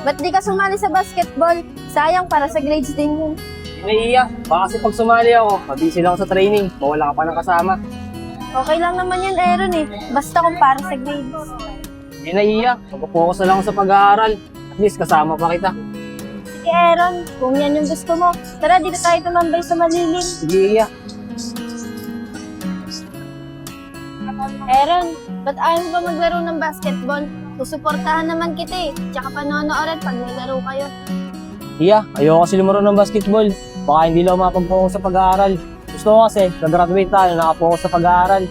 ba't di ka sumali sa basketball? Sayang para sa grades din yun. Naiiyak. Baka kasi pag sumali ako, mabisi lang ako sa training. Mawala ka pa ng kasama. Okay lang naman yun, Aaron eh. Basta kung para sa grades. Hindi naiiyak. Mag-focus na lang ako sa pag-aaral. At least kasama pa kita. Sige, Aaron, kung yan yung gusto mo, tara dito tayo tumambay sa malilim. Sige, iiyak. Aaron, ba't ayaw mo ba maglaro ng basketball? Susuportahan naman kita eh. Tsaka panonood pag may laro kayo. Iya, ayoko kasi lumaro ng basketball. Baka hindi lang mapag-focus sa pag-aaral. Gusto ko kasi, nag-graduate tayo, nakapokus sa pag-aaral.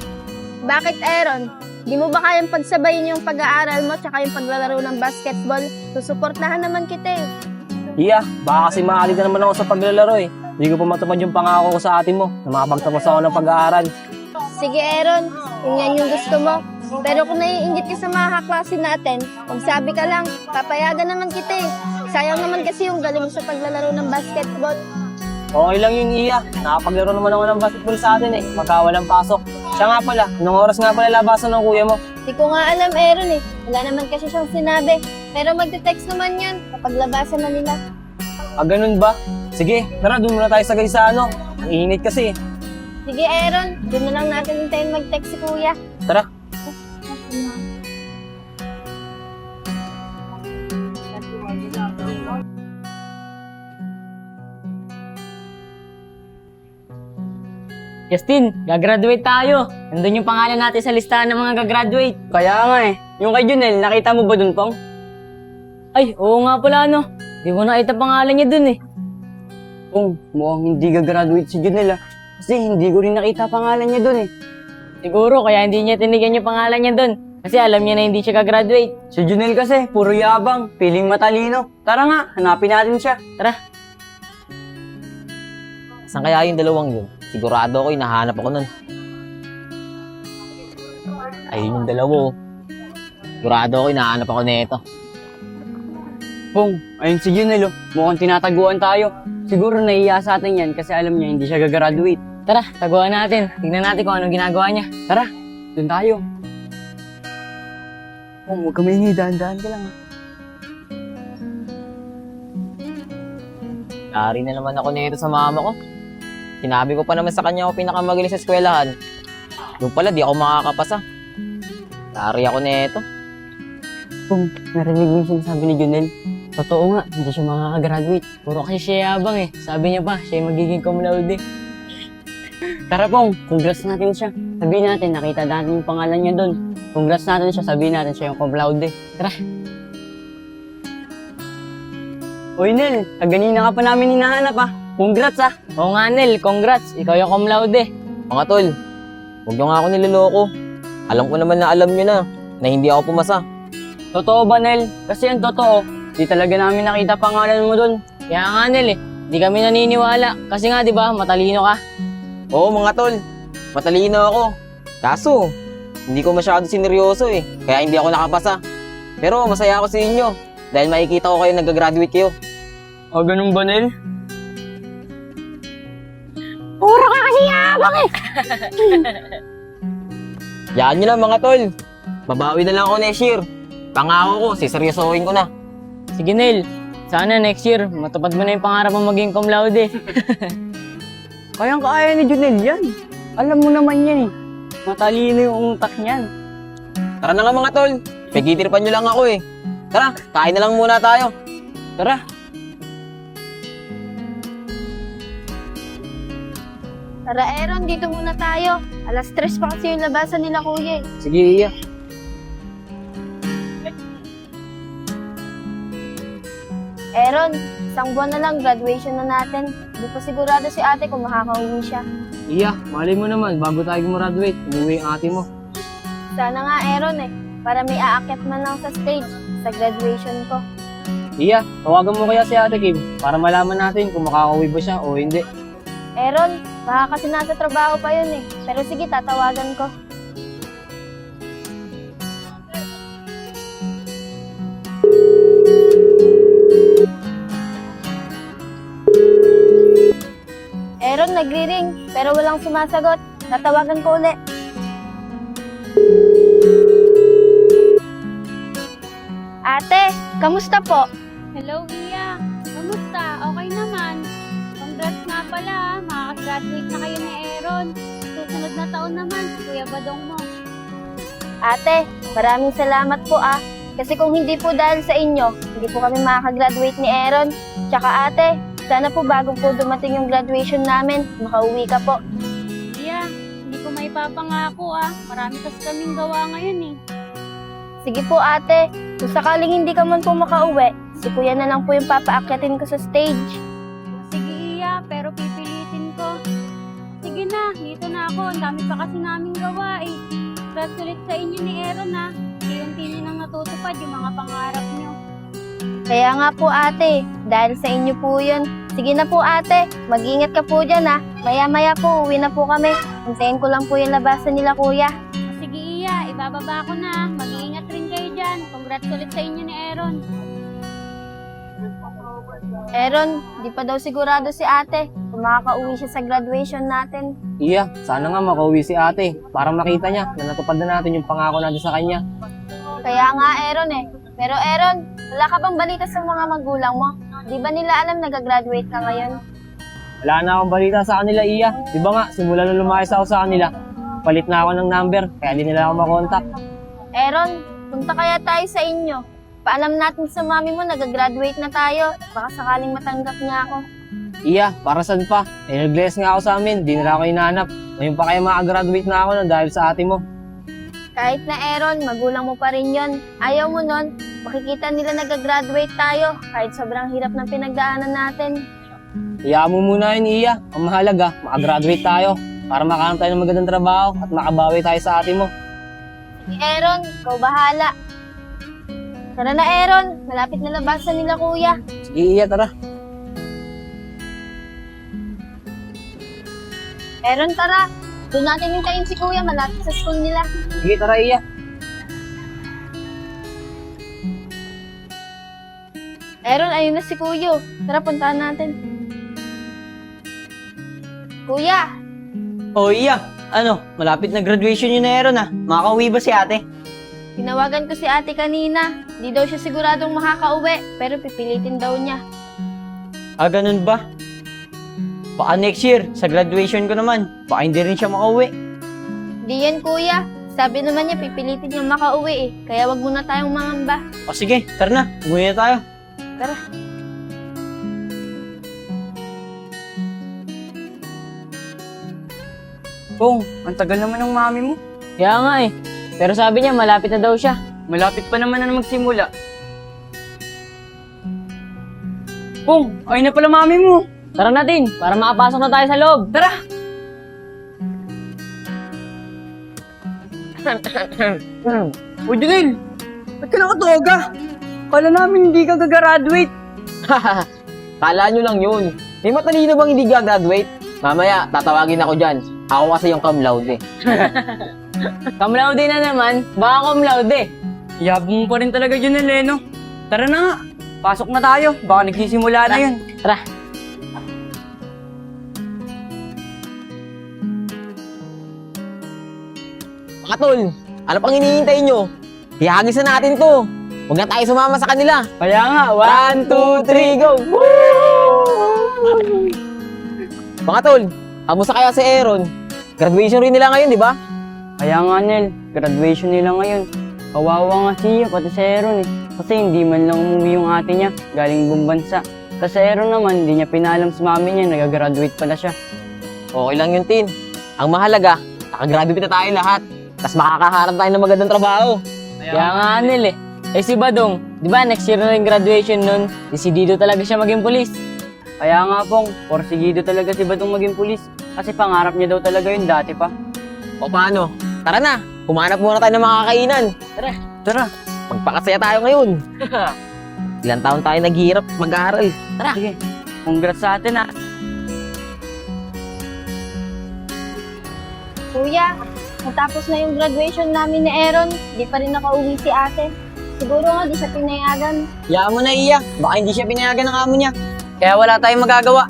Bakit, Aaron? Di mo ba kayang pagsabayin yung pag-aaral mo tsaka yung paglalaro ng basketball? Susuportahan naman kita eh. Iya, baka kasi maalit na naman ako sa paglalaro eh. Hindi ko pa matupad yung pangako ko sa atin mo na makapagtapos ako ng pag-aaral. Sige, Aaron, kung yan yung gusto mo. Pero kung naiinggit ka sa mga kaklase natin, magsabi ka lang, papayagan naman kita eh. Sayang naman kasi yung galing mo sa paglalaro ng basketball. Okay lang yun, Iya. Nakapaglaro naman ako ng basketball sa atin eh. Pagka walang pasok. Siya nga pala, anong oras nga pala labasan ng kuya mo? Di ko nga alam, Aaron eh. Wala naman kasi siyang sinabi. Pero magte-text naman yan kapag labasan na nila. Ah, ganun ba? Sige, tara, doon muna tayo sagay sa ano. Ang init kasi eh. Sige, Aaron, doon na lang natin hintayin mag-text si kuya. Tara. Justin, gagraduate tayo. Nandun yung pangalan natin sa listahan ng mga gagraduate. Kaya nga eh. Yung kay Junel, nakita mo ba dun, Pong? Ay, oo nga pala no. Di ko nakita pangalan niya dun eh. Pong, mukhang hindi gagraduate si Junel ah. Kasi hindi ko rin nakita pangalan niya dun eh. Siguro kaya hindi niya tinigyan yung pangalan niya dun. Kasi alam niya na hindi siya gagraduate. Si Junel kasi, puro yabang, piling matalino. Tara nga, hanapin natin siya. Tara. Saan kaya yung dalawang yun? Sigurado ako, hinahanap ako nun. Ayun yung dalawa, oh. Sigurado ako, hinahanap ako nito. Pong, ayun si Junel oh. Mukhang tinataguan tayo. Siguro naiiya sa atin yan kasi alam niya hindi siya gagraduate. Tara, taguan natin. Tingnan natin kung anong ginagawa niya. Tara, dun tayo. Pong, huwag ka maingay, dahan-dahan ka lang ah. Yari na naman ako nito sa mama ko. Sinabi ko pa naman sa kanya ako pinakamagaling sa eskwelahan. Doon pala, di ako makakapasa. Yari ako nito. Pong, narinig mo yung sinasabi ni Junel. Totoo nga, hindi siya makakagraduate. Puro kasi siya yabang eh. Sabi niya pa, siya yung magiging cum laude. Tara Pong, congrats natin siya. Sabihin natin, nakita natin yung pangalan niya dun. Congrats natin siya, sabihin natin siya yung cum laude. Tara. Uy Nel, kaganina ka pa namin hinahanap ah. Congrats ah. Oo nga Nel, congrats. Ikaw yung cum laude. Mga tol, huwag nyo nga ako niloloko. Alam ko naman na alam nyo na hindi ako pumasa. Totoo ba Nel? Kasi yung totoo, di talaga namin nakita pangalan mo dun. Kaya nga Nel eh, di kami naniniwala. Kasi nga di ba matalino ka. Oo mga tol, matalino ako. Kaso, hindi ko masyado sineryoso eh. Kaya hindi ako nakapasa. Pero masaya ako sa inyo. Dahil makikita ko kayo nag-graduate kayo. O ganun ba Nel? Puro ka kasi yabang eh. Yan nyo lang mga tol. Babawi na lang ako next year. Pangako ko, siseryosohin ko na. Sige Nel, sana next year matupad mo na yung pangarap mo maging cum laude. Kayang-kaya ni Junel yan. Alam mo naman yan eh. Matalino yung utak niyan. Tara na nga mga tol. Pigitirpan nyo lang ako eh. Tara, kain na lang muna tayo. Tara. Tara, Aaron, dito muna tayo. Alas 3 pa kasi yung labasan nila kuya eh. Sige, Iya. Aaron, isang buwan na lang, graduation na natin. Hindi pa sigurado si ate kung makakauwi siya. Iya, malay mo naman, bago tayo gumraduate, umuwi ang ate mo. Sana nga, Aaron eh, para may aakyat man lang sa stage sa graduation ko. Iya, tawagan mo kaya si ate Kim para malaman natin kung makakauwi ba siya o hindi. Aaron, baka kasi nasa trabaho pa yun eh. Pero sige, tatawagan ko. Aaron, nagri-ring, pero walang sumasagot. Tatawagan ko ulit. Ate, kamusta po? Hello, Iya. Kamusta? Okay naman. Congrats nga pala, makakagraduate na kayo ni Aaron. Susunod na taon naman, si Kuya Badong mo. Ate, maraming salamat po Kasi kung hindi po dahil sa inyo, hindi po kami makakagraduate ni Aaron. Tsaka ate, sana po bago po dumating yung graduation namin, makauwi ka po. Iya, hindi ko may papangako Marami kasi kaming gawa ngayon eh. Sige po ate, kung sakaling hindi ka man po makauwi, si kuya na lang po yung papaakyatin ko sa stage. Sige, Iya, pero pipilitin ko. Sige na, dito na ako. Ang dami pa kasi naming gawa eh. Congrats ulit sa inyo ni Aaron Unti-unti nyo nang natutupad yung mga pangarap nyo. Kaya nga po ate, dahil sa inyo po yun. Sige na po ate, mag-ingat ka po dyan Maya-maya po, uwi na po kami. Hintayin ko lang po yung labasan nila kuya. Sige, Iya, ibababa ko na. Mag-iingat rin kayo dyan. Congrats ulit sa inyo ni Aaron. Aaron, di pa daw sigurado si ate kung makakauwi siya sa graduation natin. Iya, sana nga makauwi si ate para makita niya na natupad na natin yung pangako natin sa kanya. Kaya nga Aaron Pero Aaron, wala ka bang balita sa mga magulang mo? Di ba nila alam nag-graduate ka ngayon? Wala na akong balita sa kanila, Iya. Di ba nga, simula nung lumayas ako sa kanila, palit na ako ng number, kaya di nila ako makontak. Aaron, punta kaya tayo sa inyo. Paalam natin sa mami mo, nag-graduate na tayo. Baka sakaling matanggap niya ako. Iya, para saan pa? Nag-bless nga ako sa amin, di nila ako hinahanap. Ngayon pa kaya makagraduate na ako dahil sa ate mo. Kahit na Aaron, magulang mo pa rin yon. Ayaw mo nun, makikita nila nag-graduate tayo kahit sobrang hirap ng pinagdaanan natin. Iyaan mo muna yun, Iya. Ang mahalaga, makagraduate tayo para makahanap tayo ng magandang trabaho at makabawi tayo sa ate mo. Sige Aaron, ikaw bahala. Tara na Aaron, malapit na labasan nila kuya. Sige, Iya, tara. Aaron, tara. Doon natin hintayin si kuya, malapit sa school nila. Sige, tara, Iya. Aaron, ayun na si kuya. Tara, puntahan natin. Kuya, Oh, Iya. Ano, malapit na graduation yun na Aaron Makakauwi ba si ate? tinawagan ko si ate kanina. Di daw siya siguradong makakauwi, pero pipilitin daw niya. Ganun ba? Baka next year, sa graduation ko naman, baka hindi rin siya makauwi. Di yan kuya. Sabi naman niya pipilitin niya makauwi Kaya wag muna tayong mangamba. O sige, tara na. Umuwi na tayo. Tara. Pong, ang tagal naman ng mami mo. Kaya nga eh. Pero sabi niya, malapit na daw siya. Malapit pa naman na magsimula. Pong, ayun na pala mami mo. Tara natin, para makapasok na tayo sa loob. Tara! Uy, Junel! Ba't ka nakatoga? Kala namin hindi ka gagraduate. Kala nyo lang yun. May matalino bang hindi gagraduate? Mamaya, tatawagin ako dyan. Ako kasi yung cum laude. Cum laude na naman, baka cum laude. Yabong mo pa rin talaga, Junel eh, no? Tara na nga, pasok na tayo. Baka nagsisimula na yun. Tara. Mga tol, ano pang hinihintay nyo? Hihagis na natin to. Huwag na tayo sumama sa kanila. Kaya nga, 1, 2, 3, go! Mga tol, kamusta kaya si Aaron? Graduation rin nila ngayon, di ba? Kaya nga, Nel, graduation nila ngayon. Kawawa nga siya, pati si Aaron eh. Kasi hindi man lang umuwi yung ate niya, galing ibang bansa. Kasi si Aaron naman, hindi niya pinalam sa mami niya, nag-graduate pala siya. Okay lang yun, Tin. Ang mahalaga, nakagraduate na tayo lahat. Tapos makakaharap tayo ng magandang trabaho. Kaya nga, Nel eh. Eh si Badong, di ba next year na yung graduation nun, decidido talaga siya maging pulis. Kaya nga pong, porsigido talaga si Badong maging pulis. Kasi pangarap niya daw talaga yun dati pa. O paano? Tara na, humanap muna tayo ng mga kakainan. Tara. Magpakasaya tayo ngayon. Ilang taon tayo naghihirap mag-aaral. Tara. Sige, congrats sa atin ah. Kuya, natapos na yung graduation namin ni Aaron. Di pa rin nakauwi si ate. Siguro nga di siya pinayagan. Hayaan mo na, Iya. Baka hindi siya pinayagan ng amo niya. Kaya wala tayong magagawa.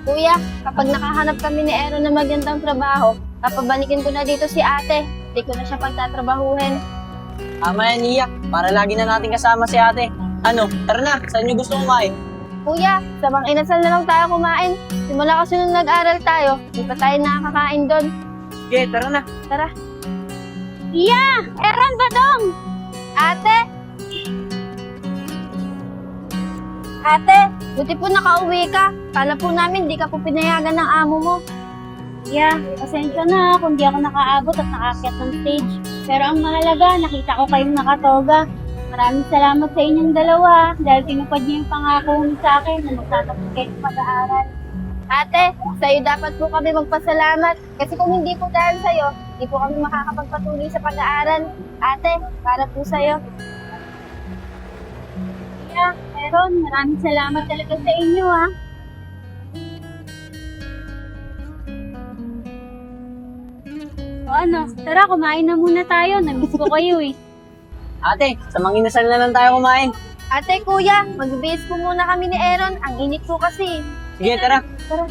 Kuya, kapag nakahanap kami ni Aaron ng magandang trabaho, kapabalikin ko na dito si ate. Di ko na siya pagtatrabahuhin. Tama yan, Iya. Para lagi na natin kasama si ate. Ano, tara na, saan niyo gusto kumain? Kuya, sa Mang Inasal na lang tayo kumain. Simula kasi nung nag-aral tayo, di pa tayo nakakain doon. Sige, tara na. Tara. Iya! Aaron, Badong! Ate! Ate, buti po nakauwi ka. Kala po namin di ka po pinayagan ng amo mo. Iya, pasensya na kung di ako nakaabot at nakaakyat ng stage. Pero ang mahalaga, nakita ko kayong nakatoga. Maraming salamat sa inyong dalawa dahil tinupad niyo yung pangako niyo sa akin na magtatapos kayo sa pag-aaral. Ate, sa'yo dapat po kami magpasalamat. Kasi kung hindi po dahil sa'yo, di po kami makakapagpatuloy sa pag-aaral. Ate, para po sa'yo. Iya, Aaron, maraming salamat talaga sa inyo ah. O ano, tara kumain na muna tayo. Namiss ko kayo eh. Ate, sa Mang Inasal na lang tayo kumain. Ate, kuya, magbibihis po muna kami ni Aaron. Ang init po kasi. Sige, tara. Tara.